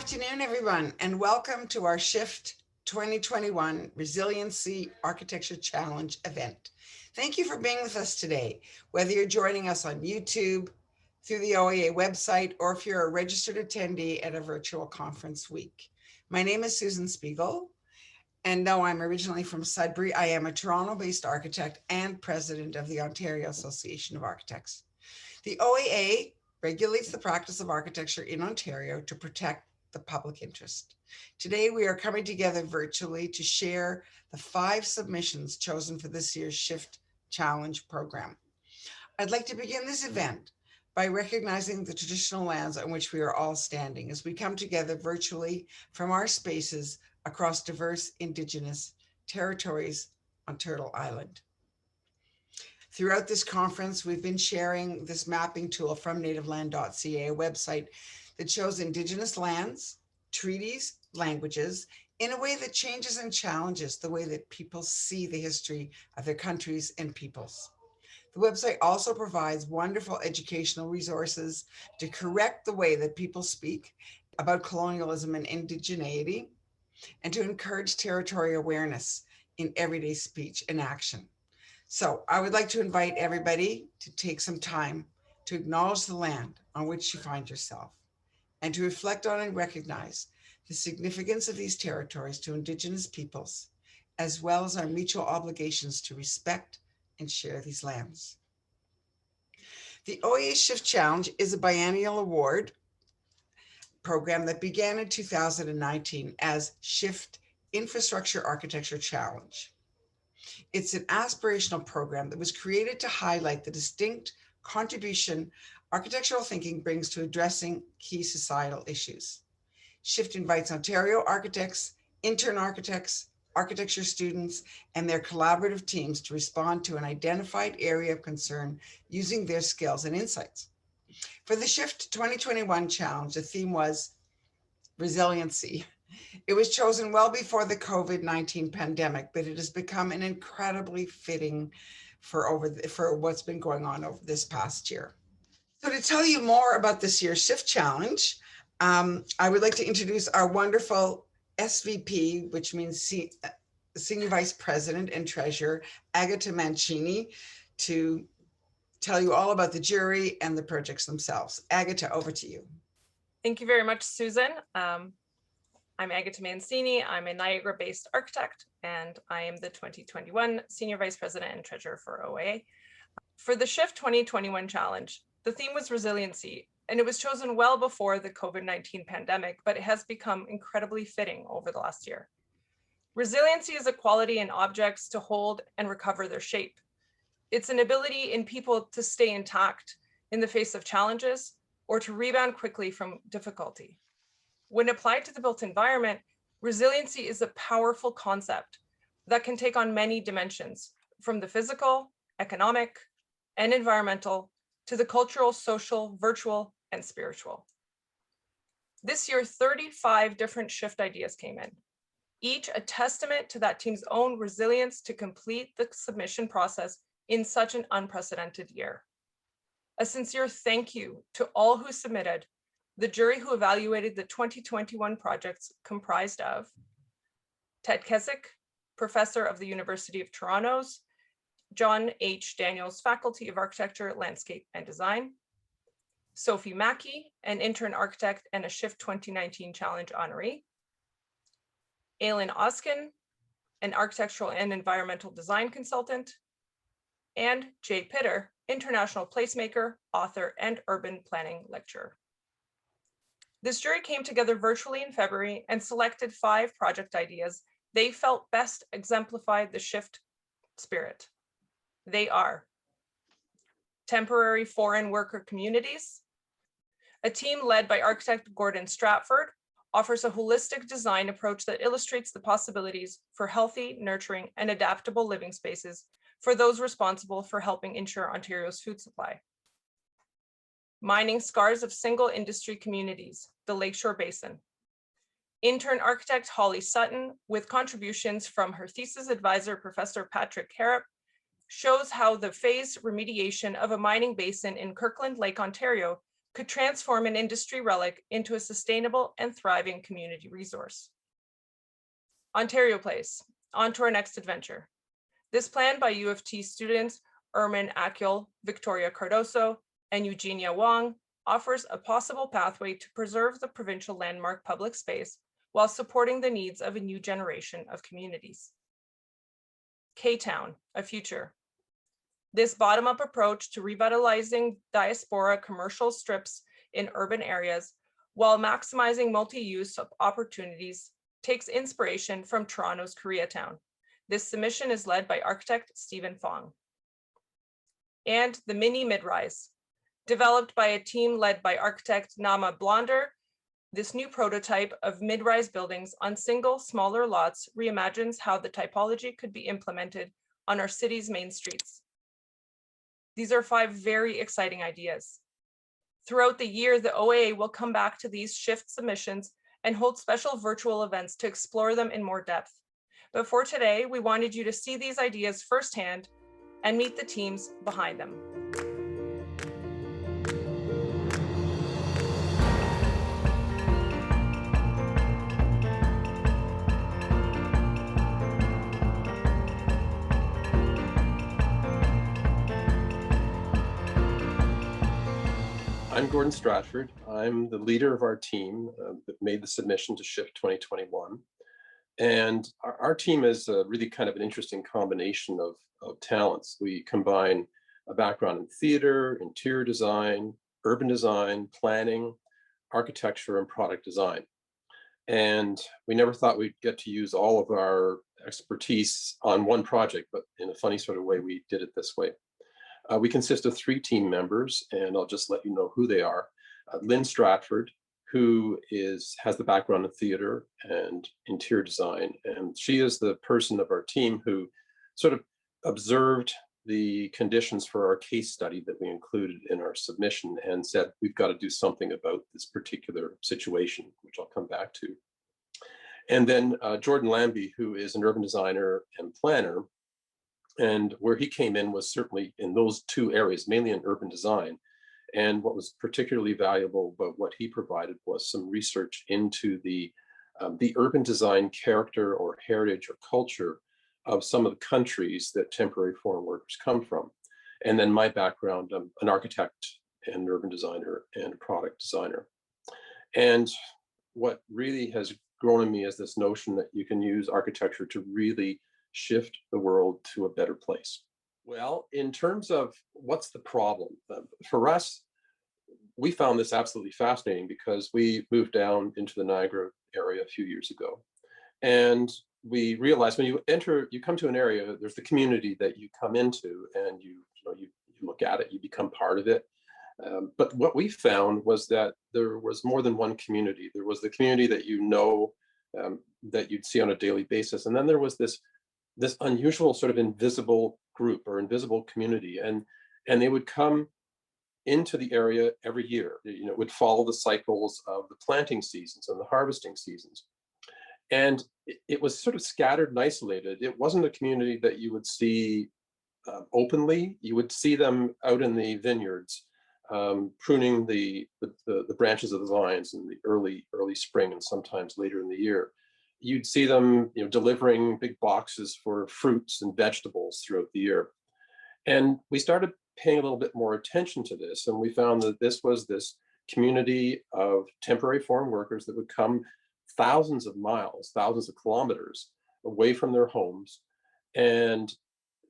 afternoon, everyone, and welcome to our SHIFT 2021 Resiliency Architecture Challenge event. Thank you for being with us today, whether you're joining us on YouTube, through the OAA website, or if you're a registered attendee at a virtual conference week. My name is Susan Spiegel, and though I'm originally from Sudbury, I am a Toronto-based architect and president of the Ontario Association of Architects. The OAA regulates the practice of architecture in Ontario to protect the public interest. Today, we are coming together virtually to share the 5 submissions chosen for this year's SHIFT Challenge program. I'd like to begin this event by recognizing the traditional lands on which we are all standing as we come together virtually from our spaces across diverse Indigenous territories on Turtle Island. Throughout this conference, we've been sharing this mapping tool from nativeland.ca, a website that shows Indigenous lands, treaties, languages, in a way that changes and challenges the way that people see the history of their countries and peoples. The website also provides wonderful educational resources to correct the way that people speak about colonialism and indigeneity, and to encourage territory awareness in everyday speech and action. So I would like to invite everybody to take some time to acknowledge the land on which you find yourself and to reflect on and recognize the significance of these territories to Indigenous peoples, as well as our mutual obligations to respect and share these lands. The OAA SHIFT Challenge is a biennial award program that began in 2019 as SHIFT Infrastructure Architecture Challenge. It's an aspirational program that was created to highlight the distinct contribution architectural thinking brings to addressing key societal issues. SHIFT invites Ontario architects, intern architects, architecture students, and their collaborative teams to respond to an identified area of concern using their skills and insights. For the SHIFT 2021 challenge, the theme was resiliency. It was chosen well before the COVID-19 pandemic, but it has become an incredibly fitting for what's been going on over this past year. So to tell you more about this year's SHIFT Challenge, I would like to introduce our wonderful SVP, which means Senior Vice President and Treasurer, Agata Mancini, to tell you all about the jury and the projects themselves. Agata, over to you. Thank you very much, Susan. I'm Agata Mancini. I'm a Niagara-based architect, and I am the 2021 Senior Vice President and Treasurer for OAA. For the SHIFT 2021 Challenge, the theme was resiliency, and it was chosen well before the COVID-19 pandemic, but it has become incredibly fitting over the last year. Resiliency is a quality in objects to hold and recover their shape. It's an ability in people to stay intact in the face of challenges or to rebound quickly from difficulty. When applied to the built environment, resiliency is a powerful concept that can take on many dimensions, from the physical, economic, and environmental to the cultural, social, virtual, and spiritual. This year, 35 different SHIFT ideas came in, each a testament to that team's own resilience to complete the submission process in such an unprecedented year. A sincere thank you to all who submitted. The jury who evaluated the 2021 projects comprised of Ted Keswick, Professor of the University of Toronto's John H. Daniels Faculty of Architecture, Landscape and Design, Sophie Mackey, an intern architect and a SHIFT 2019 Challenge honoree, Aileen Oskin, an architectural and environmental design consultant, and Jay Pitter, international placemaker, author, and urban planning lecturer. This jury came together virtually in February and selected 5 project ideas they felt best exemplified the SHIFT spirit. They are temporary foreign worker communities. A team led by architect Gordon Stratford offers a holistic design approach that illustrates the possibilities for healthy, nurturing, and adaptable living spaces for those responsible for helping ensure Ontario's food supply. Mining scars of single industry communities, the Lakeshore Basin. Intern architect Holly Sutton, with contributions from her thesis advisor, Professor Patrick Harrop, shows how the phased remediation of a mining basin in Kirkland Lake, Ontario could transform an industry relic into a sustainable and thriving community resource. Ontario Place, on to our next adventure. This plan by U of T students Ermin Akyol, Victoria Cardoso, and Eugenia Wong offers a possible pathway to preserve the provincial landmark public space while supporting the needs of a new generation of communities. K-Town, a future. This bottom-up approach to revitalizing diaspora commercial strips in urban areas while maximizing multi-use opportunities takes inspiration from Toronto's Koreatown. This submission is led by architect Stephen Fong. And the Mini Midrise, developed by a team led by architect Nama Blonder. This new prototype of mid-rise buildings on single, smaller lots reimagines how the typology could be implemented on our city's main streets. These are 5 very exciting ideas. Throughout the year, the OAA will come back to these SHIFT submissions and hold special virtual events to explore them in more depth. But for today, we wanted you to see these ideas firsthand and meet the teams behind them. I'm Gordon Stratford. I'm the leader of our team that made the submission to SHIFT 2021. And our team is really kind of an interesting combination of talents. We combine a background in theater, interior design, urban design, planning, architecture, and product design. And we never thought we'd get to use all of our expertise on one project, but in a funny sort of way, we did it this way. We consist of 3 team members, and I'll just let you know who they are. Lynn Stratford, who has the background in theater and interior design, and she is the person of our team who sort of observed the conditions for our case study that we included in our submission and said, we've got to do something about this particular situation, which I'll come back to. And then Jordan Lambie, who is an urban designer and planner. And where he came in was certainly in those 2 areas, mainly in urban design. And what was particularly valuable about what he provided was some research into the urban design character or heritage or culture of some of the countries that temporary foreign workers come from. And then my background, I'm an architect and urban designer and a product designer. And what really has grown in me is this notion that you can use architecture to really shift the world to a better place. Well, in terms of what's the problem, for us, we found this absolutely fascinating because we moved down into the Niagara area a few years ago. And we realized when you come to an area, there's the community that you come into and you look at it, you become part of it. But what we found was that there was more than one community. There was the community that that you'd see on a daily basis. And then there was this unusual sort of invisible group or invisible community, and they would come into the area every year. It would follow the cycles of the planting seasons and the harvesting seasons. And it was sort of scattered and isolated. It wasn't a community that you would see openly. You would see them out in the vineyards, pruning the branches of the vines in the early spring and sometimes later in the year. You'd see them delivering big boxes for fruits and vegetables throughout the year. And we started paying a little bit more attention to this, and we found that this was this community of temporary foreign workers that would come thousands of miles, thousands of kilometers away from their homes, and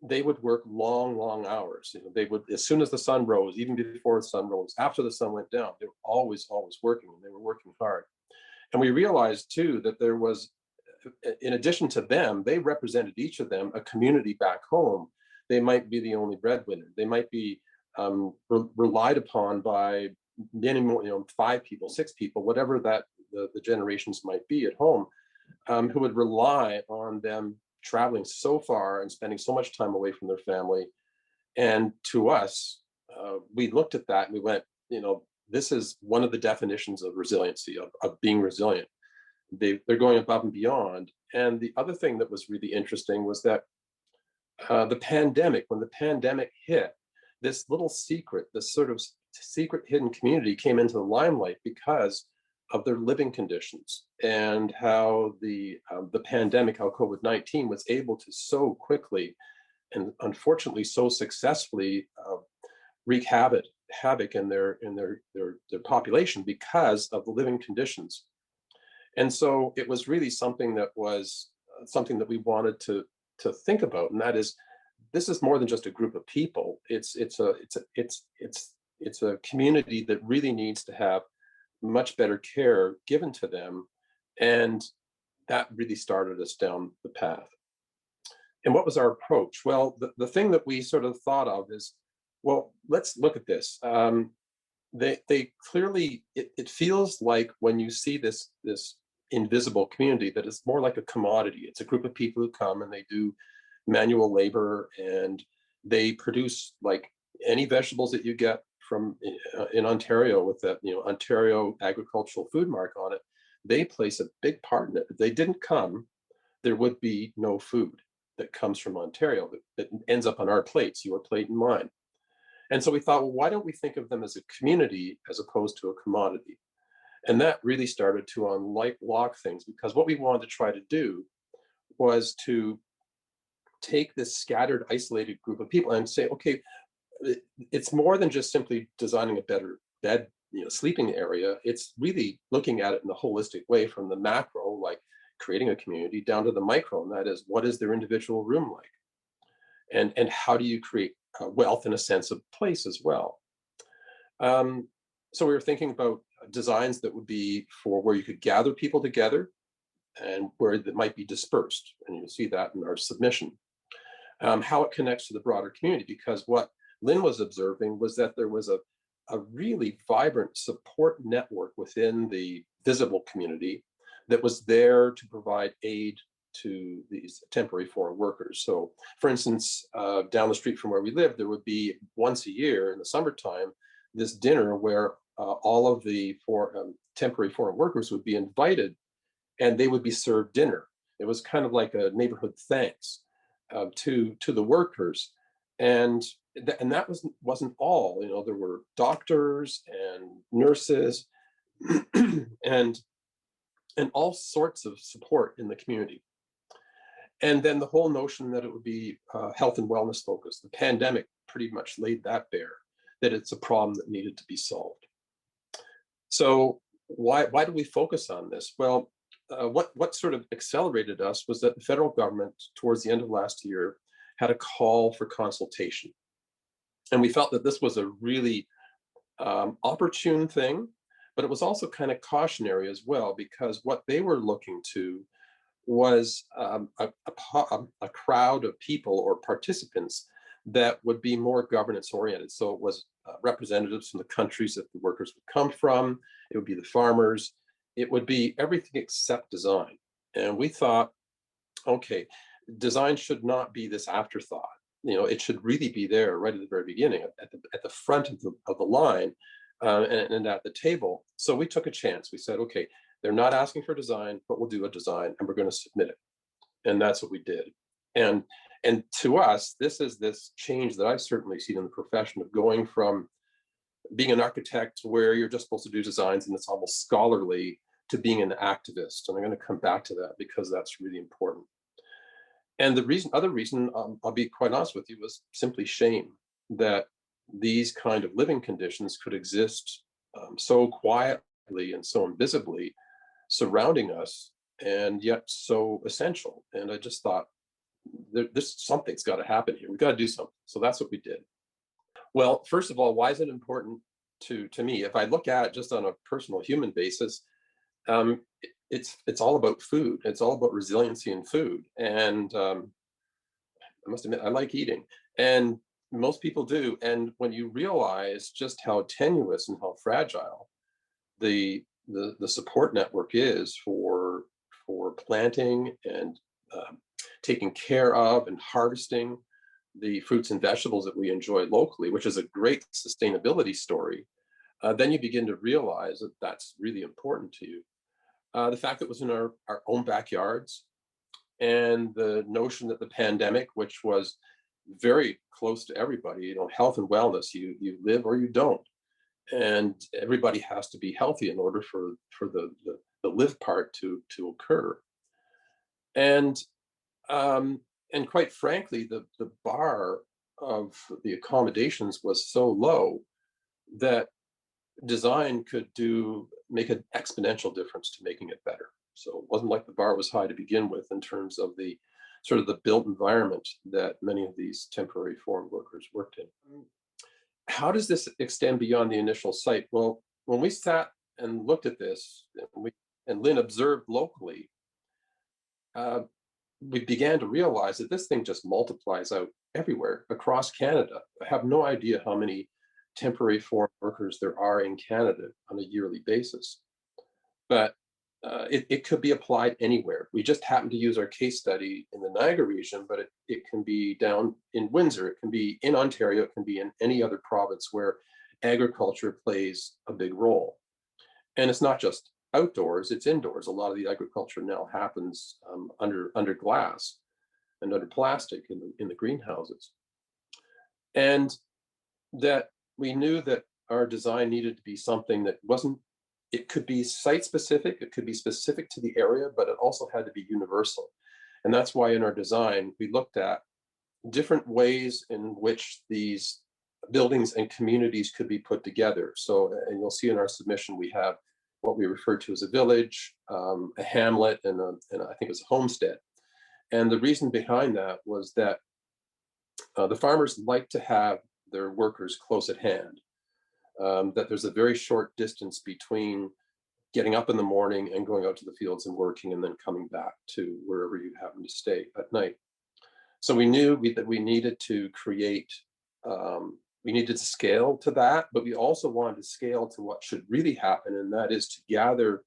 they would work long hours. They would, as soon as the sun rose, even before the sun rose, after the sun went down, they were always working, and they were working hard. And we realized too that there was, in addition to them, they represented, each of them, a community back home. They might be the only breadwinner. They might be relied upon by many more, 5 people, 6 people, whatever that the generations might be at home, who would rely on them traveling so far and spending so much time away from their family. And to us, we looked at that and we went, this is one of the definitions of resiliency, of being resilient. They're going above and beyond. And the other thing that was really interesting was that when the pandemic hit, this little secret, this sort of secret hidden community came into the limelight because of their living conditions and how the pandemic, how COVID-19 was able to so quickly and unfortunately so successfully wreak havoc in their population because of the living conditions. And so it was really something that was something that we wanted to think about, and that is, this is more than just a group of people. It's a community that really needs to have much better care given to them, and that really started us down the path. And what was our approach? Well, the thing that we sort of thought of is, well, let's look at this. They clearly, it feels like when you see this invisible community, that it's more like a commodity. It's a group of people who come and they do manual labor, and they produce like any vegetables that you get from in Ontario with that, Ontario agricultural food mark on it. They place a big part in it. If they didn't come, there would be no food that comes from Ontario that ends up on our plates, your plate and mine. And so we thought, well, why don't we think of them as a community as opposed to a commodity? And that really started to unlock things, because what we wanted to try to do was to take this scattered, isolated group of people and say, okay, it's more than just simply designing a better bed, sleeping area. It's really looking at it in a holistic way, from the macro, like creating a community, down to the micro, and that is, what is their individual room like? And how do you create wealth and a sense of place as well? So we were thinking about designs that would be for where you could gather people together and where that might be dispersed. And you'll see that in our submission. How it connects to the broader community, because what Lynn was observing was that there was a really vibrant support network within the visible community that was there to provide aid to these temporary foreign workers. So for instance, down the street from where we live, there would be once a year in the summertime, this dinner where all of the temporary foreign workers would be invited, and they would be served dinner. It was kind of like a neighborhood thanks to the workers. And that wasn't all. There were doctors and nurses and all sorts of support in the community. And then the whole notion that it would be health and wellness focused. The pandemic pretty much laid that bare, that it's a problem that needed to be solved. So why do we focus on this? Well, what sort of accelerated us was that the federal government, towards the end of last year, had a call for consultation. And we felt that this was a really opportune thing, but it was also kind of cautionary as well, because what they were looking to was a crowd of people or participants that would be more governance oriented. So it was representatives from the countries that the workers would come from. It would be the farmers. It would be everything except design. And we thought, okay, design should not be this afterthought. It should really be there right at the very beginning, at the front of the line, and at the table. So we took a chance. We said, okay, they're not asking for design, but we'll do a design and we're going to submit it. And that's what we did. And to us, this is this change that I've certainly seen in the profession of going from being an architect where you're just supposed to do designs and it's almost scholarly, to being an activist. And I'm going to come back to that because that's really important. And the other reason, I'll be quite honest with you, was simply shame that these kind of living conditions could exist so quietly and so invisibly surrounding us, and yet so essential. And I just thought, something's got to happen here. We've got to do something. So that's what we did. Well, first of all, why is it important to me? If I look at it just on a personal human basis, it's all about food. It's all about resiliency in food. And I must admit, I like eating, and most people do. And when you realize just how tenuous and how fragile the support network is for planting and taking care of and harvesting the fruits and vegetables that we enjoy locally, which is a great sustainability story, then you begin to realize that that's really important to you. The fact that it was in our own backyards, and the notion that the pandemic, which was very close to everybody, health and wellness, you live or you don't. and everybody has to be healthy in order for the live part to occur. And and quite frankly, the bar of the accommodations was so low that design could make an exponential difference to making it better. So it wasn't like the bar was high to begin with in terms of the sort of the built environment that many of these temporary foreign workers worked in. How does this extend beyond the initial site? Well, when we sat and looked at this, and Lynn observed locally, we began to realize that this thing just multiplies out everywhere across Canada. I have no idea how many temporary foreign workers there are in Canada on a yearly basis, but it could be applied anywhere. We just happen to use our case study in the Niagara region, but it can be down in Windsor, it can be in Ontario, it can be in any other province where agriculture plays a big role. And it's not just outdoors, it's indoors. A lot of the agriculture now happens under glass and under plastic in the greenhouses. And that we knew that our design needed to be something that it could be site specific, it could be specific to the area, but it also had to be universal. And that's why in our design, we looked at different ways in which these buildings and communities could be put together. So, and you'll see in our submission, we have what we refer to as a village, a hamlet, and I think it's a homestead. And the reason behind that was that the farmers like to have their workers close at hand, that there's a very short distance between getting up in the morning and going out to the fields and working and then coming back to wherever you happen to stay at night. So we knew that we needed to create, we needed to scale to that, but we also wanted to scale to what should really happen, and that is to gather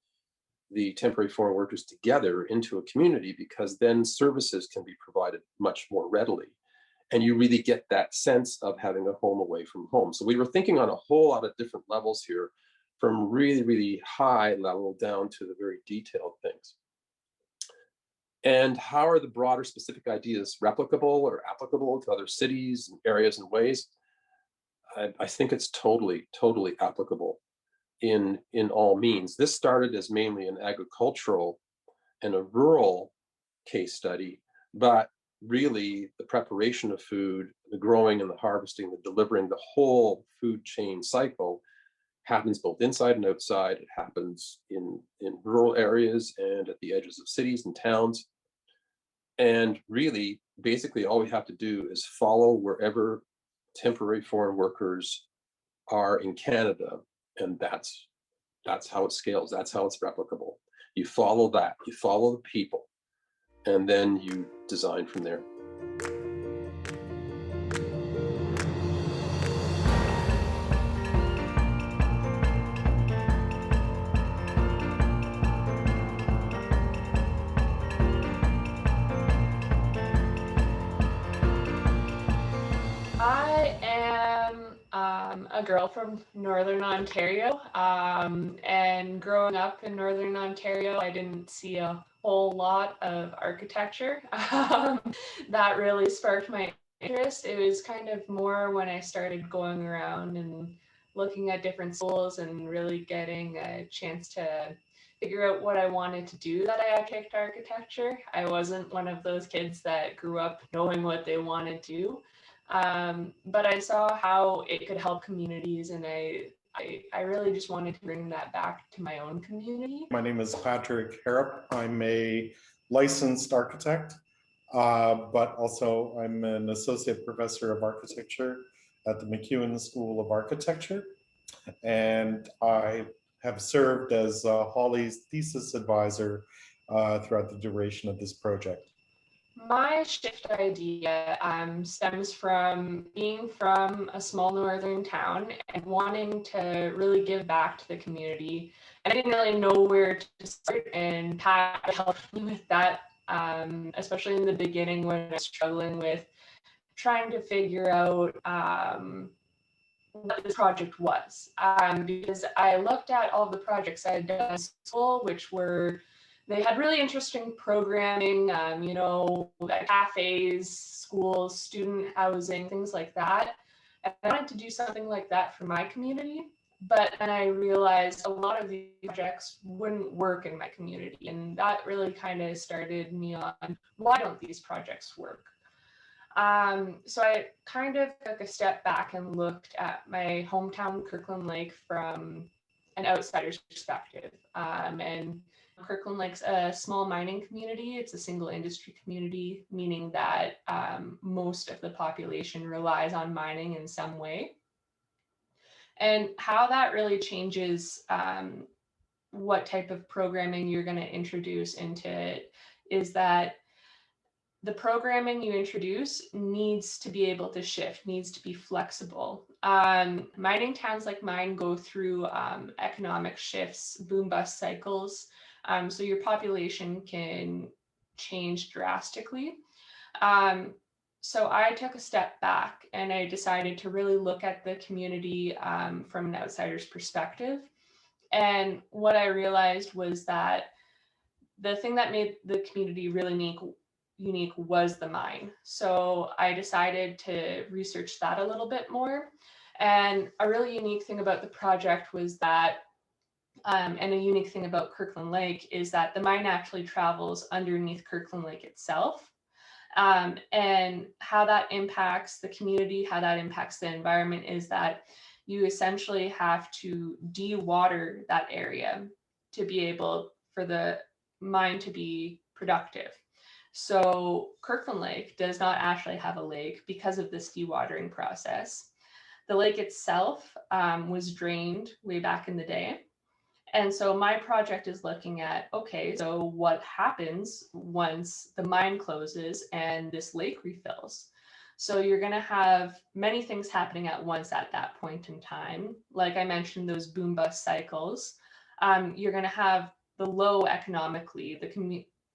the temporary foreign workers together into a community, because then services can be provided much more readily. And you really get that sense of having a home away from home. So we were thinking on a whole lot of different levels here, from really, really high level down to the very detailed things. And how are the broader specific ideas replicable or applicable to other cities and areas and ways? I think it's totally, totally applicable in all means. This started as mainly an agricultural and a rural case study, but really the preparation of food, the growing and the harvesting, the delivering, the whole food chain cycle happens both inside and outside. It happens in rural areas and at the edges of cities and towns. And really, basically, all we have to do is follow wherever temporary foreign workers are in Canada, and that's how it scales. That's how it's replicable. You follow that. You follow the people, and then you design from there. I am a girl from Northern Ontario, and growing up in Northern Ontario, I didn't see a whole lot of architecture that really sparked my interest. It was kind of more when I started going around and looking at different schools and really getting a chance to figure out what I wanted to do that I picked architecture. I wasn't one of those kids that grew up knowing what they wanted to do. But I saw how it could help communities, and I really just wanted to bring that back to my own community. My name is Patrick Harrop. I'm a licensed architect, but also I'm an associate professor of architecture at the MacEwan School of Architecture. And I have served as Holly's thesis advisor throughout the duration of this project. My shift idea stems from being from a small northern town and wanting to really give back to the community. And I didn't really know where to start, and Pat helped me with that, especially in the beginning when I was struggling with trying to figure out what this project was. Because I looked at all the projects I had done in school, they had really interesting programming, cafes, schools, student housing, things like that. And I wanted to do something like that for my community. But then I realized a lot of these projects wouldn't work in my community. And that really kind of started me on, why don't these projects work? So I kind of took a step back and looked at my hometown, Kirkland Lake, from an outsider's perspective. And Kirkland Lake's a small mining community. It's a single industry community, meaning that most of the population relies on mining in some way. And how that really changes what type of programming you're going to introduce into it is that the programming you introduce needs to be able to shift, needs to be flexible. Mining towns like mine go through economic shifts, boom bust cycles, so your population can change drastically. So I took a step back and I decided to really look at the community from an outsider's perspective. And what I realized was that the thing that made the community really unique was the mine. So I decided to research that a little bit more. And a really unique thing about the project was that, and a unique thing about Kirkland Lake is that the mine actually travels underneath Kirkland Lake itself. And how that impacts the community, how that impacts the environment is that you essentially have to de-water that area to be able for the mine to be productive. So Kirkland Lake does not actually have a lake because of this dewatering process. The lake itself was drained way back in the day. And so my project is looking at, okay, so what happens once the mine closes and this lake refills? So you're going to have many things happening at once at that point in time. Like I mentioned, those boom bust cycles. You're going to have the low economically,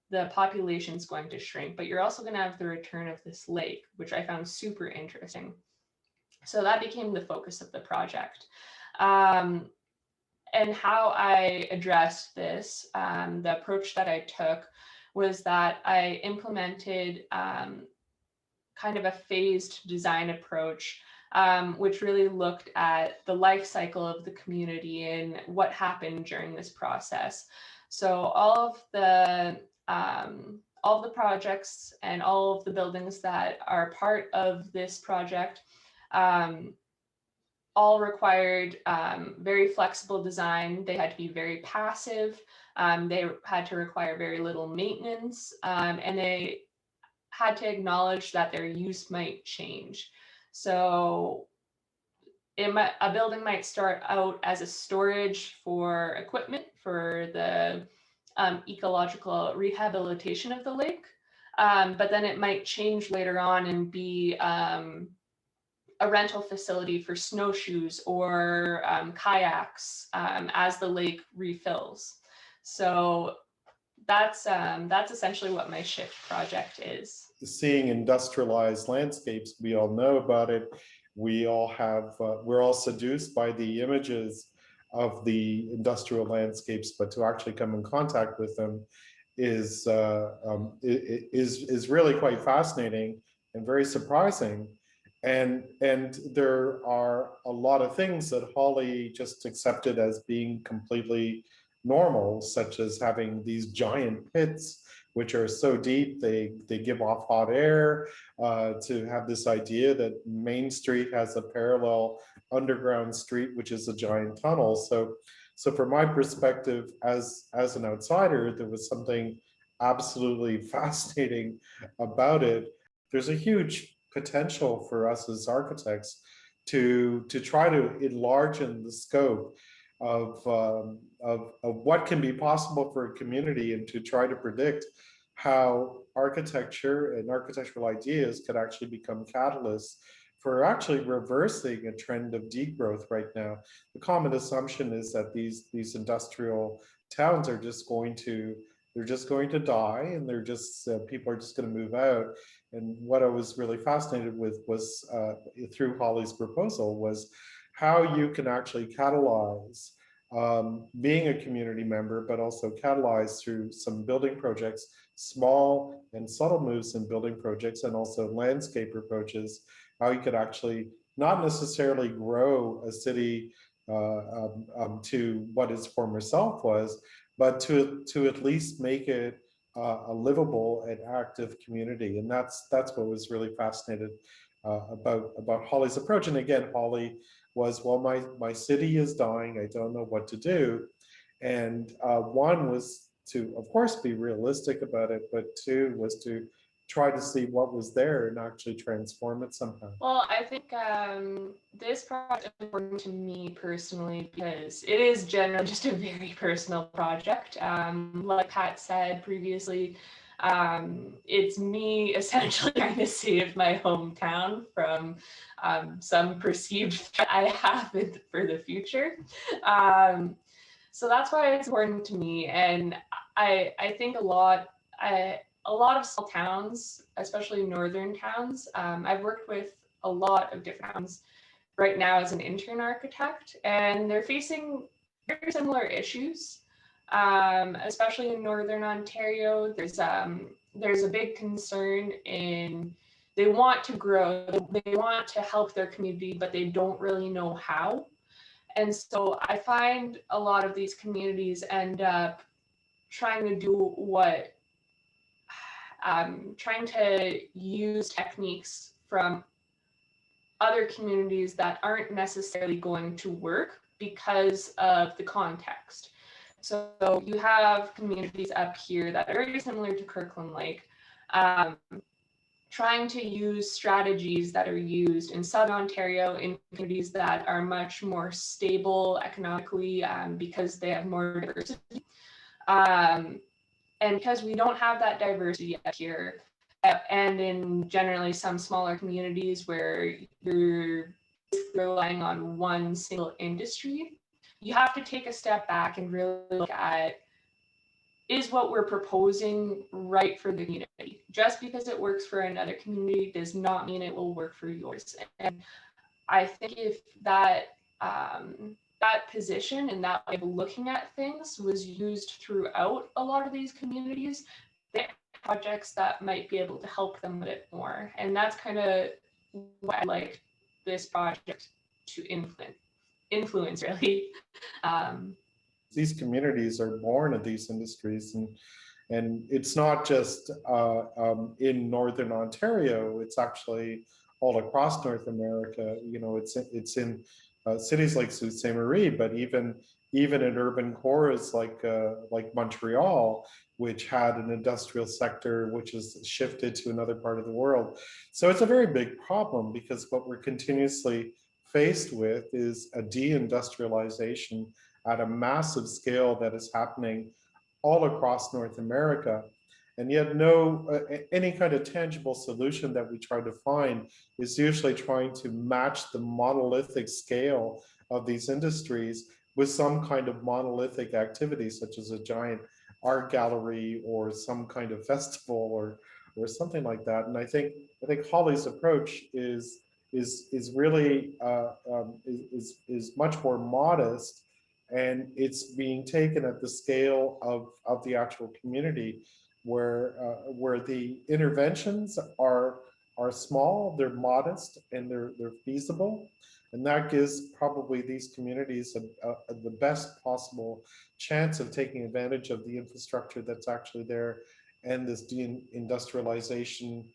the population's going to shrink, but you're also going to have the return of this lake, which I found super interesting. So that became the focus of the project. And how I addressed this, the approach that I took was that I implemented kind of a phased design approach, which really looked at the life cycle of the community and what happened during this process. So all of the projects and all of the buildings that are part of this project all required very flexible design. They had to be very passive. They had to require very little maintenance, and they had to acknowledge that their use might change. So a building might start out as a storage for equipment for the ecological rehabilitation of the lake, but then it might change later on and be a rental facility for snowshoes or kayaks as the lake refills. So that's essentially what my SHIFT project is. Seeing industrialized landscapes, we all know about it. We all have, we're all seduced by the images of the industrial landscapes, but to actually come in contact with them is really quite fascinating and very surprising. And there are a lot of things that Holly just accepted as being completely normal, such as having these giant pits, which are so deep, they give off hot air, to have this idea that Main Street has a parallel underground street, which is a giant tunnel. So from my perspective as an outsider, there was something absolutely fascinating about it. There's a huge potential for us as architects to try to enlarge in the scope of what can be possible for a community, and to try to predict how architecture and architectural ideas could actually become catalysts for actually reversing a trend of degrowth right now. The common assumption is that these industrial towns are just going to die, and they're just people are just going to move out. And what I was really fascinated with was through Holly's proposal was how you can actually catalyze being a community member, but also catalyze through some building projects, small and subtle moves in building projects, and also landscape approaches, how you could actually not necessarily grow a city to what its former self was, but to at least make it a livable and active community. And that's what was really fascinated about Holly's approach. And again, Holly was, well, my city is dying, I don't know what to do. And one was to, of course, be realistic about it, but two was to try to see what was there and actually transform it somehow. Well, I think this project is important to me personally because it is generally just a very personal project. Like Pat said previously, it's me essentially trying to save my hometown from some perceived threat I have for the future. So that's why it's important to me. And I think a lot of small towns, especially northern towns, I've worked with a lot of different towns right now as an intern architect, and they're facing very similar issues, especially in northern Ontario. There's a big concern in they want to grow, they want to help their community, but they don't really know how. And so I find a lot of these communities end up trying to do what trying to use techniques from other communities that aren't necessarily going to work because of the context. So you have communities up here that are very similar to Kirkland Lake, trying to use strategies that are used in Southern Ontario in communities that are much more stable economically because they have more diversity. And because we don't have that diversity up here, and in generally some smaller communities where you're relying on one single industry, you have to take a step back and really look at, is what we're proposing right for the community? Just because it works for another community does not mean it will work for yours. And I think if that that position and that way of looking at things was used throughout a lot of these communities, they have projects that might be able to help them a bit more. And that's kind of what I like this project to influence really. These communities are born of these industries, and it's not just in Northern Ontario, it's actually all across North America. You know, it's in cities like Sault Ste. Marie, but even in urban cores like Montreal, which had an industrial sector which has shifted to another part of the world. So it's a very big problem, because what we're continuously faced with is a deindustrialization at a massive scale that is happening all across North America. And yet any kind of tangible solution that we try to find is usually trying to match the monolithic scale of these industries with some kind of monolithic activity, such as a giant art gallery or some kind of festival or something like that. And I think Holly's approach is really is much more modest, and it's being taken at the scale of the actual community, where the interventions are small, they're modest, and they're feasible, and that gives probably these communities the best possible chance of taking advantage of the infrastructure that's actually there, and this deindustrialization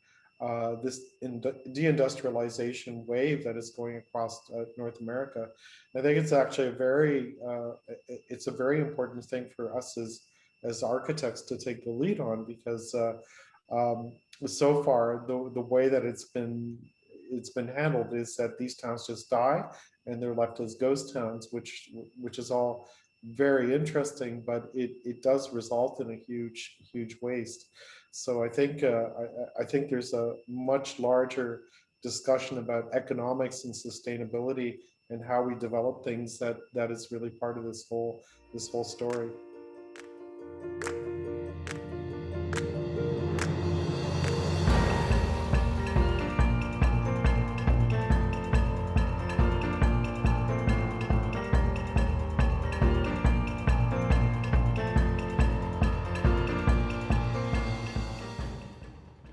wave that is going across North America. I think it's actually a very important thing for us as architects to take the lead on, because so far the way that it's been handled is that these towns just die and they're left as ghost towns, which is all very interesting, but it does result in a huge waste. So I think there's a much larger discussion about economics and sustainability and how we develop things that is really part of this whole story.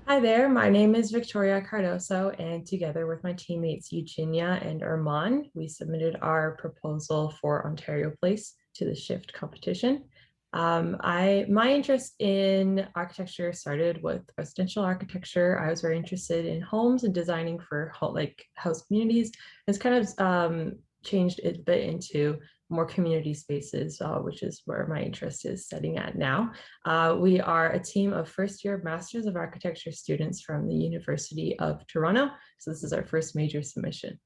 Hi there, my name is Victoria Cardoso, and together with my teammates Eugenia and Armand, we submitted our proposal for Ontario Place to the SHIFT competition. My interest in architecture started with residential architecture. I was very interested in homes and designing for house communities. It's kind of changed a bit into more community spaces, which is where my interest is setting at now. We are a team of first-year Masters of Architecture students from the University of Toronto. So this is our first major submission.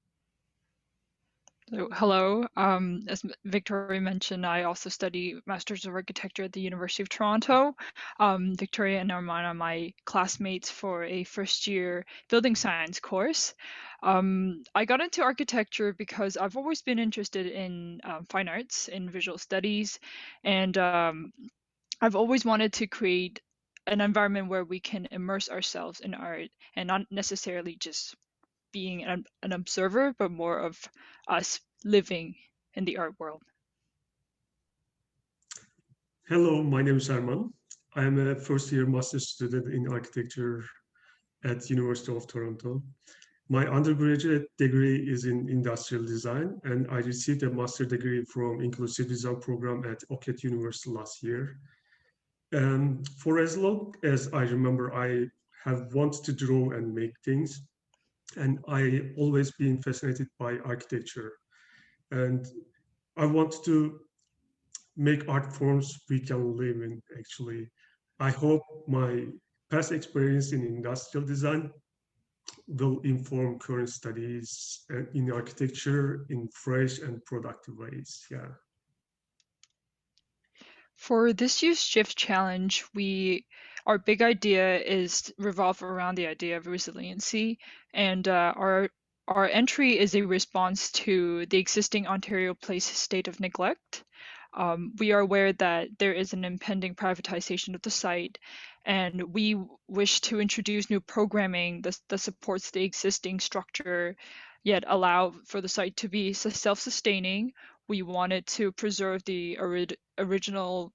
So, hello, as Victoria mentioned, I also study Masters of Architecture at the University of Toronto. Victoria and Armand are my classmates for a first-year building science course. I got into architecture because I've always been interested in fine arts, in visual studies, and I've always wanted to create an environment where we can immerse ourselves in art and not necessarily just being an observer, but more of us living in the art world. Hello, my name is Arman. I am a first-year master's student in architecture at University of Toronto. My undergraduate degree is in industrial design, and I received a master's degree from inclusive design program at Oket University last year. For as long as I remember, I have wanted to draw and make things, and I always been fascinated by architecture. And I want to make art forms we can live in, actually. I hope my past experience in industrial design will inform current studies in architecture in fresh and productive ways, yeah. For this year's SHIFT challenge, our big idea is revolve around the idea of resiliency, and our entry is a response to the existing Ontario Place state of neglect. We are aware that there is an impending privatization of the site, and we wish to introduce new programming that supports the existing structure, yet allow for the site to be self-sustaining. We wanted to preserve the original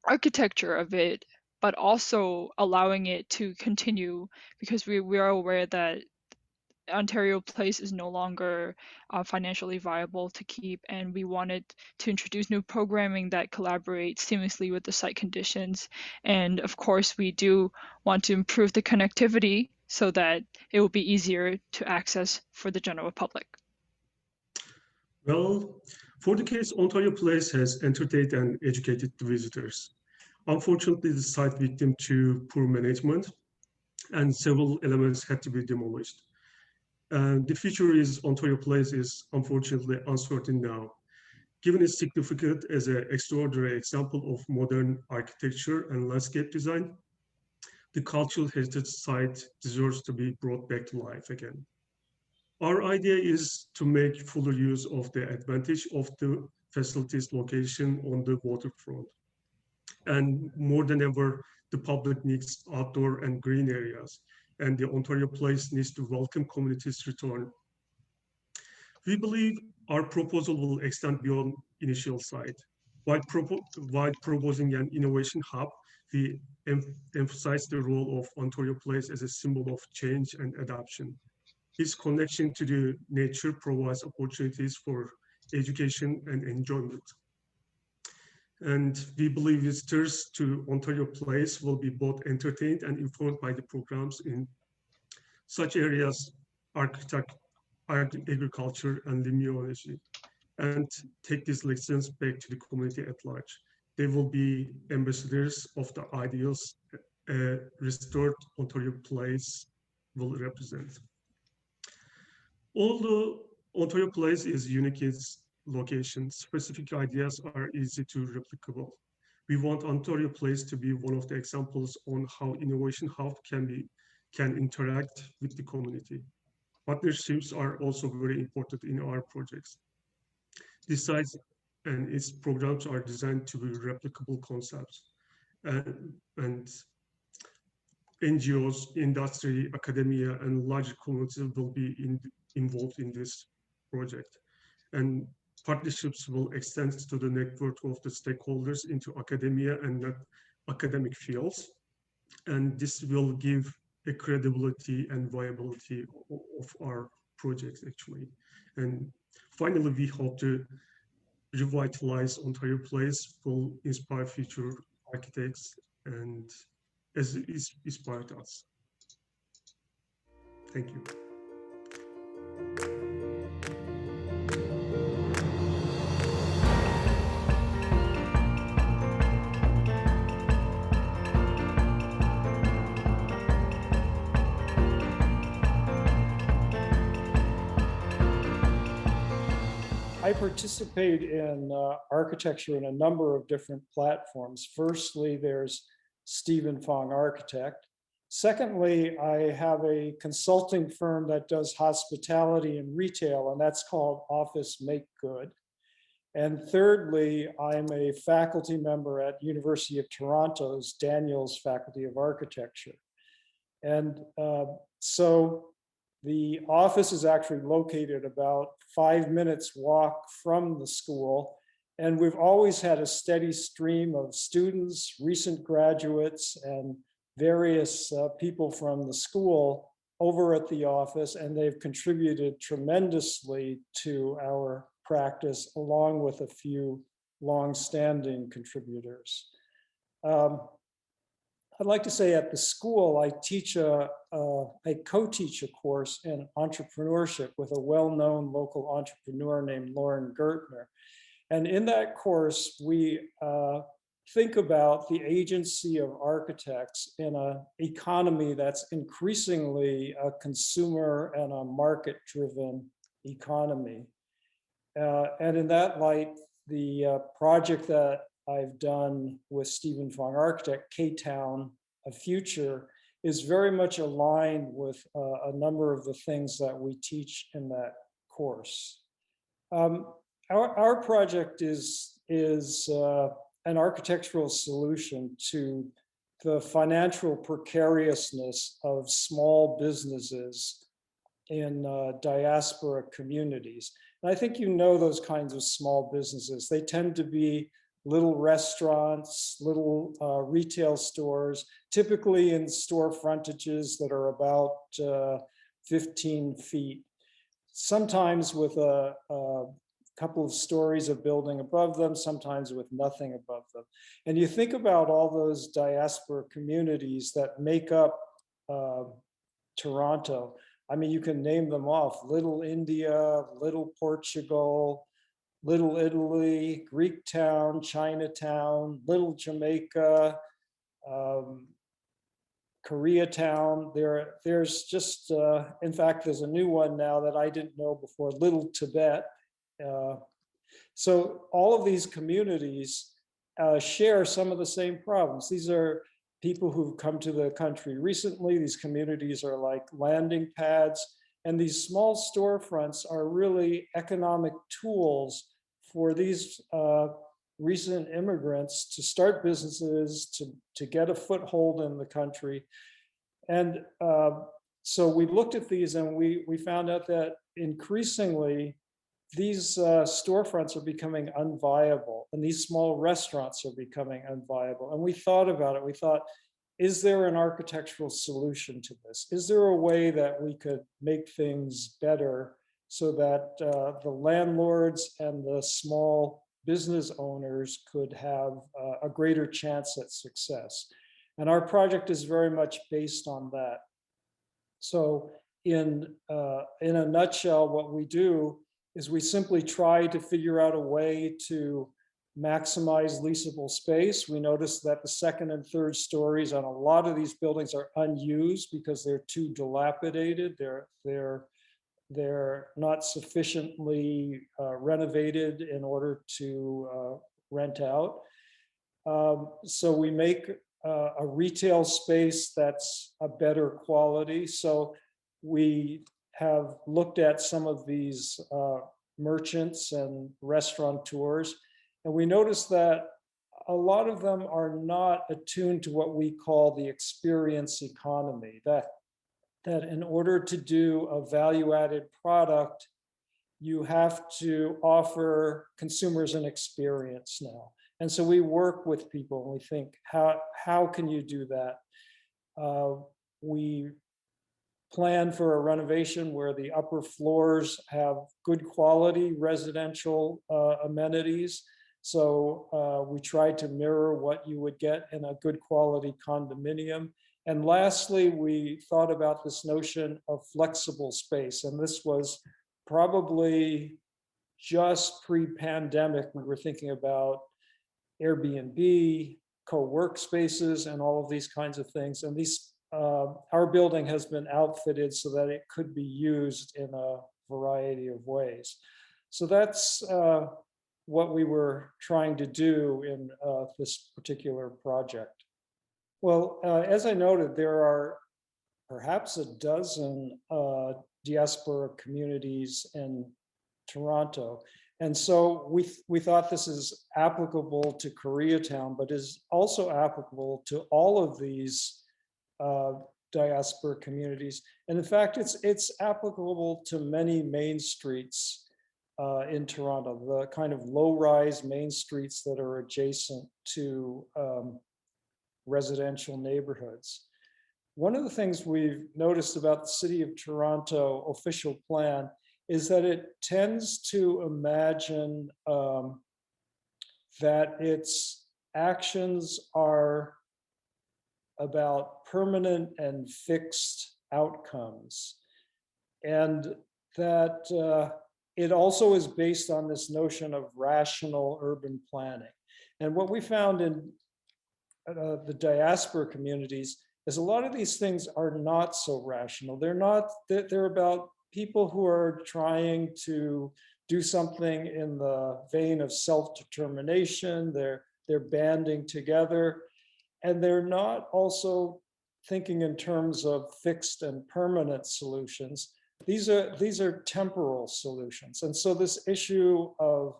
architecture of it, but also allowing it to continue, because we are aware that Ontario Place is no longer financially viable to keep, and we wanted to introduce new programming that collaborates seamlessly with the site conditions. And of course, we do want to improve the connectivity so that it will be easier to access for the general public. Well, for the case, Ontario Place has entertained and educated the visitors. Unfortunately, the site victim to poor management, and several elements had to be demolished. The future is Ontario Place is unfortunately uncertain now. Given its significance as an extraordinary example of modern architecture and landscape design, the cultural heritage site deserves to be brought back to life again. Our idea is to make fuller use of the advantage of the facility's location on the waterfront. And more than ever, the public needs outdoor and green areas, and the Ontario Place needs to welcome communities' return. We believe our proposal will extend beyond initial site. While proposing an innovation hub, we emphasize the role of Ontario Place as a symbol of change and adaptation. Its connection to the nature provides opportunities for education and enjoyment. And we believe visitors to Ontario Place will be both entertained and informed by the programs in such areas, agriculture, and limnology, and take these lessons back to the community at large. They will be ambassadors of the ideals a restored Ontario Place will represent. Although Ontario Place is unique in its location, specific ideas are easy to replicable. We want Ontario Place to be one of the examples on how Innovation Hub can interact with the community. Partnerships are also very important in our projects. This site and its programs are designed to be replicable concepts, and NGOs, industry, academia, and larger communities will be involved in this project. And partnerships will extend to the network of the stakeholders into academia and not academic fields. And this will give a credibility and viability of our projects actually. And finally, we hope to revitalize Ontario Place will inspire future architects and as it inspired us. Thank you. I participate in architecture in a number of different platforms. Firstly, there's Stephen Fong Architect. Secondly, I have a consulting firm that does hospitality and retail, and that's called Office Make Good. And thirdly, I'm a faculty member at University of Toronto's Daniels Faculty of Architecture. And so the office is actually located about 5 minutes walk from the school. And we've always had a steady stream of students, recent graduates, and various people from the school over at the office, and they've contributed tremendously to our practice, along with a few long-standing contributors. I'd like to say at the school, I teach I co-teach a course in entrepreneurship with a well-known local entrepreneur named Lauren Gertner. And in that course, we think about the agency of architects in an economy that's increasingly a consumer and a market-driven economy. And in that light, the project that I've done with Stephen Fong Architect, K-Town, A Future, is very much aligned with a number of the things that we teach in that course. Our project is an architectural solution to the financial precariousness of small businesses in diaspora communities. And I think you know those kinds of small businesses. They tend to be little restaurants, little retail stores, typically in store frontages that are about 15 feet, sometimes with a couple of stories of building above them, sometimes with nothing above them. And you think about all those diaspora communities that make up Toronto. I mean, you can name them off: Little India, Little Portugal, Little Italy, Greek Town, Chinatown, Little Jamaica, Koreatown. There's just, in fact, there's a new one now that I didn't know before, Little Tibet. So all of these communities share some of the same problems. These are people who've come to the country recently. These communities are like landing pads, and these small storefronts are really economic tools for these recent immigrants to start businesses, to get a foothold in the country. And so we looked at these and we found out that increasingly these storefronts are becoming unviable, and these small restaurants are becoming unviable. And we thought about it. We thought, is there an architectural solution to this? Is there a way that we could make things better so that the landlords and the small business owners could have a greater chance at success? And our project is very much based on that. So in a nutshell, what we do is we simply try to figure out a way to maximize leasable space. We notice that the second and third stories on a lot of these buildings are unused because they're too dilapidated. They're not sufficiently renovated in order to rent out. So we make a retail space that's a better quality. So we have looked at some of these merchants and restaurateurs, and we noticed that a lot of them are not attuned to what we call the experience economy, that in order to do a value-added product, you have to offer consumers an experience now. And so we work with people and we think, how can you do that? we plan for a renovation where the upper floors have good quality residential amenities. So we tried to mirror what you would get in a good quality condominium. And lastly, we thought about this notion of flexible space. And this was probably just pre-pandemic. We were thinking about Airbnb, co-work spaces, and all of these kinds of things. And these, our building has been outfitted so that it could be used in a variety of ways. So that's what we were trying to do in this particular project. Well, as I noted, there are perhaps a dozen diaspora communities in Toronto. And so we thought this is applicable to Koreatown, but is also applicable to all of these diaspora communities. And in fact, it's applicable to many main streets in Toronto, the kind of low-rise main streets that are adjacent to residential neighborhoods. One of the things we've noticed about the City of Toronto official plan is that it tends to imagine that its actions are about permanent and fixed outcomes, and that it also is based on this notion of rational urban planning. And what we found in the diaspora communities is a lot of these things are not so rational. They're about people who are trying to do something in the vein of self-determination. They're banding together, and they're not also thinking in terms of fixed and permanent solutions. These are temporal solutions. And so this issue of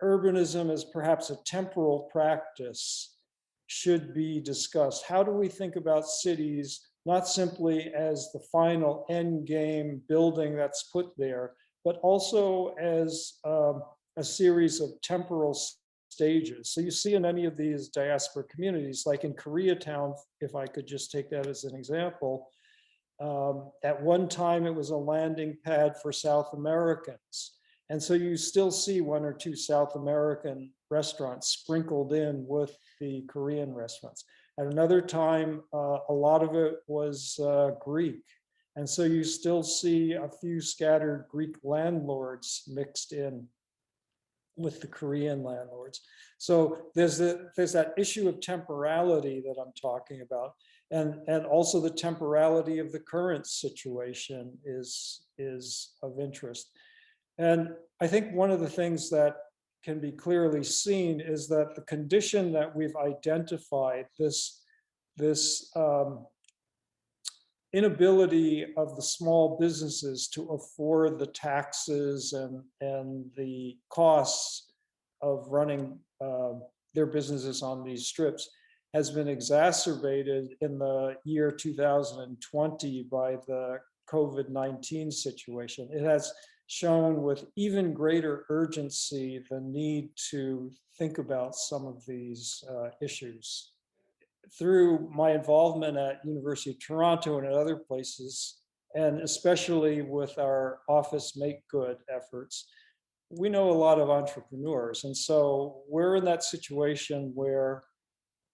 urbanism as perhaps a temporal practice should be discussed. How do we think about cities not simply as the final end game building that's put there, but also as a series of temporal stages? So you see in any of these diaspora communities, like in Koreatown, if I could just take that as an example, at one time it was a landing pad for South Americans. And so you still see one or two South American restaurants sprinkled in with the Korean restaurants. At another time, a lot of it was Greek. And so you still see a few scattered Greek landlords mixed in with the Korean landlords. So there's that issue of temporality that I'm talking about. And also the temporality of the current situation is of interest. And I think one of the things that can be clearly seen is that the condition that we've identified, this inability of the small businesses to afford the taxes and the costs of running their businesses on these strips, has been exacerbated in the year 2020 by the COVID-19 situation. It has shown with even greater urgency the need to think about some of these issues. Through my involvement at University of Toronto and at other places, and especially with our office Make Good efforts, we know a lot of entrepreneurs. And so we're in that situation where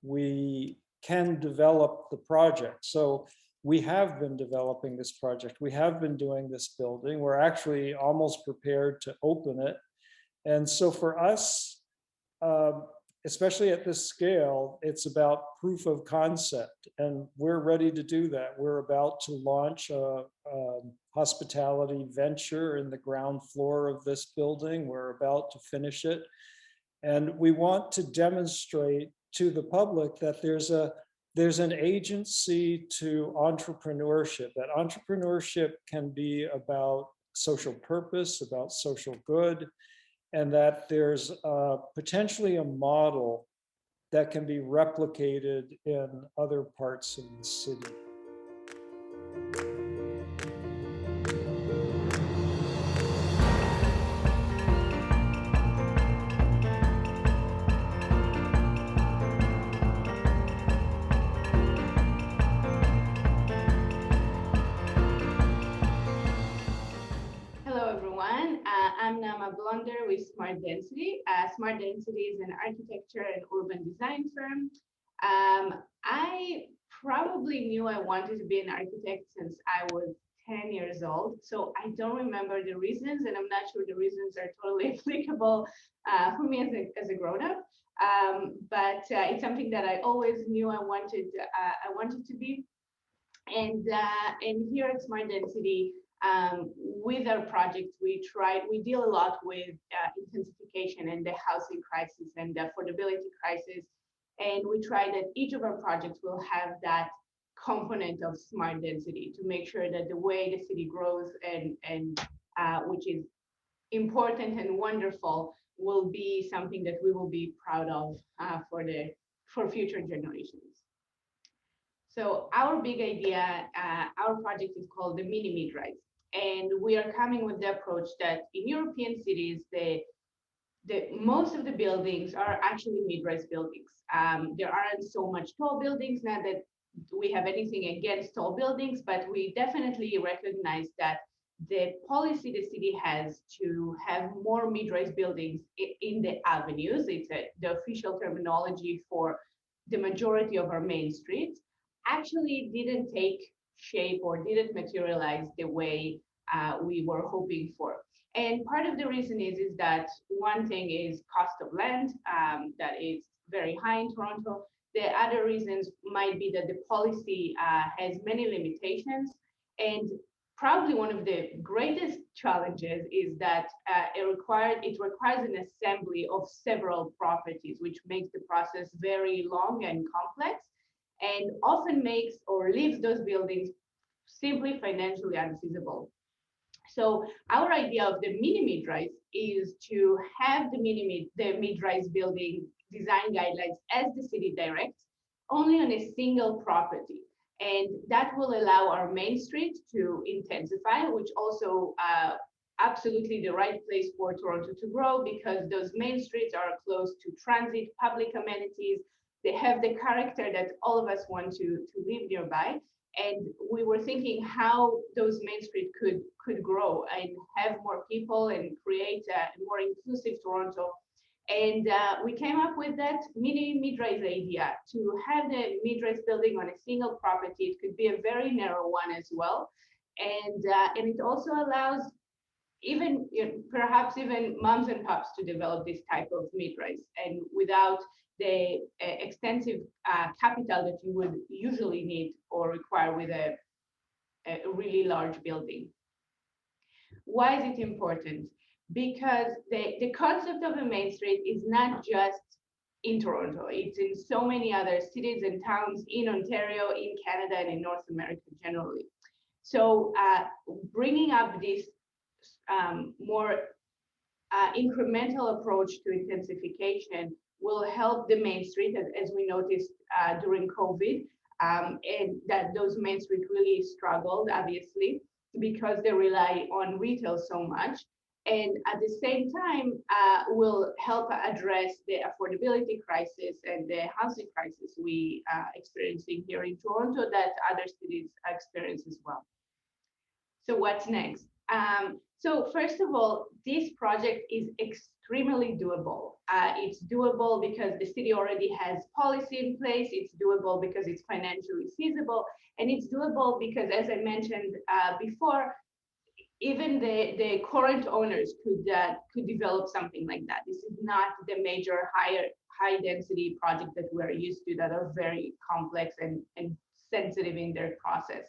we can develop the project. So we have been developing this project. We have been doing this building. We're actually almost prepared to open it. And so for us, especially at this scale, it's about proof of concept, and we're ready to do that. We're about to launch a hospitality venture in the ground floor of this building. We're about to finish it. And we want to demonstrate to the public that there's an agency to entrepreneurship, that entrepreneurship can be about social purpose, about social good, and that there's potentially a model that can be replicated in other parts of the city. blunder with smart density. Smart density is an architecture and urban design firm. I probably knew I wanted to be an architect since I was 10 years old. So I don't remember the reasons, and I'm not sure the reasons are totally applicable for me as a grown-up. But it's something that I always knew I wanted to be. And here at Smart Density, with our projects, we deal a lot with intensification and the housing crisis and the affordability crisis. And we try that each of our projects will have that component of smart density to make sure that the way the city grows and which is important and wonderful, will be something that we will be proud of for future generations. So our big idea, our project is called the mini mid-rise, and we are coming with the approach that in European cities, most of the buildings are actually mid-rise buildings. There aren't so much tall buildings, not that we have anything against tall buildings, but we definitely recognize that the policy the city has to have more mid-rise buildings in the avenues, it's the official terminology for the majority of our main streets, actually didn't take shape or didn't materialize the way we were hoping for. And part of the reason is that one thing is cost of land that is very high in Toronto. The other reasons might be that the policy has many limitations, and probably one of the greatest challenges is that it requires an assembly of several properties, which makes the process very long and complex, and often makes or leaves those buildings simply financially unfeasible. So our idea of the mini mid-rise is to have the mid-rise building design guidelines as the city directs, only on a single property. And that will allow our main street to intensify, which also absolutely the right place for Toronto to grow, because those main streets are close to transit, public amenities. They have the character that all of us want to live nearby. And we were thinking how those main streets could grow and have more people and create a more inclusive Toronto. And we came up with that mini mid-rise idea to have the mid-rise building on a single property. It could be a very narrow one as well. And it also allows perhaps even moms and pops to develop this type of mid-rise, and without the extensive capital that you would usually need or require with a really large building. Why is it important? Because the concept of a main street is not just in Toronto, it's in so many other cities and towns in Ontario, in Canada, and in North America generally. So bringing up this more incremental approach to intensification will help the main street, as we noticed during COVID, and that those main streets really struggled, obviously, because they rely on retail so much. And at the same time, will help address the affordability crisis and the housing crisis we are experiencing here in Toronto that other cities experience as well. So what's next? So first of all, this project is extremely doable. It's doable because the city already has policy in place. It's doable because it's financially feasible. And it's doable because, as I mentioned before, even the current owners could develop something like that. This is not the major high density project that we're used to that are very complex and sensitive in their process.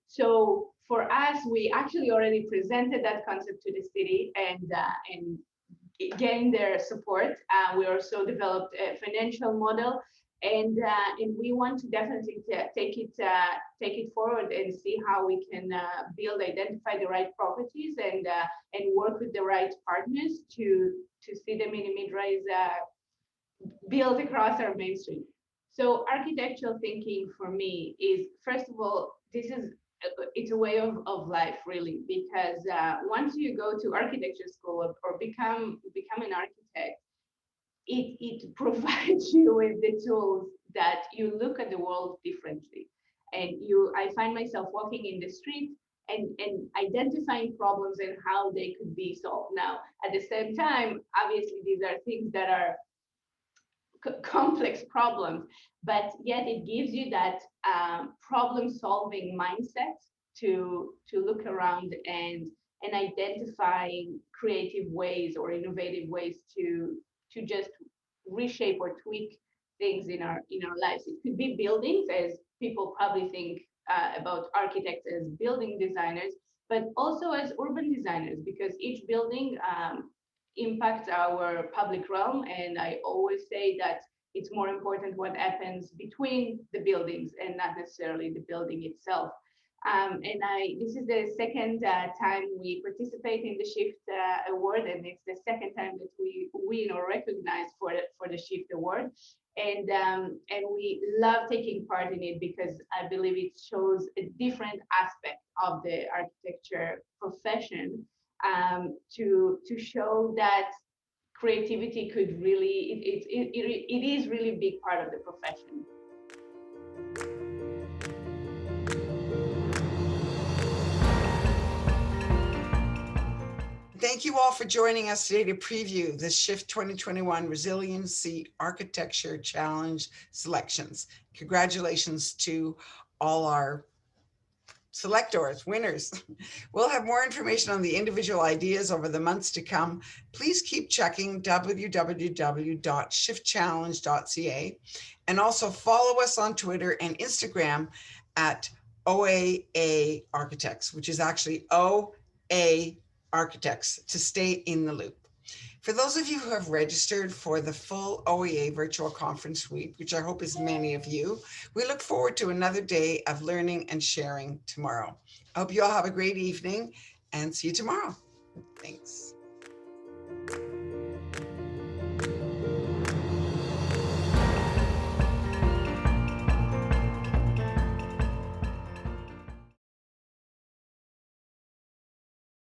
So for us, we actually already presented that concept to the city and gained their support. We also developed a financial model, and we want to definitely take it forward and see how we can identify the right properties and work with the right partners to see the mini mid-rise built across our main street. So architectural thinking for me is, first of all, it's a way of life, really, because once you go to architecture school or become an architect, it provides you with the tools that you look at the world differently. And I find myself walking in the street and identifying problems and how they could be solved. Now, at the same time, obviously, these are things that are complex problems, but yet it gives you that problem-solving mindset to look around and identifying creative ways or innovative ways to just reshape or tweak things in our lives. It could be buildings, as people probably think about architects as building designers, but also as urban designers, because each building impacts our public realm. And I always say that it's more important what happens between the buildings and not necessarily the building itself. This is the second time we participate in the SHIFT Award, and it's the second time that we win or recognize for the SHIFT Award. And we love taking part in it because I believe it shows a different aspect of the architecture profession, to show that creativity could really, it is really a big part of the profession. Thank you all for joining us today to preview the SHIFT 2021 Resiliency Architecture Challenge selections. Congratulations to all our selectors, winners. We'll have more information on the individual ideas over the months to come. Please keep checking www.shiftchallenge.ca, and also follow us on Twitter and Instagram at OAA Architects, which is actually OA Architects, to stay in the loop. For those of you who have registered for the full OEA virtual conference week, which I hope is many of you, we look forward to another day of learning and sharing tomorrow. I hope you all have a great evening and see you tomorrow. Thanks.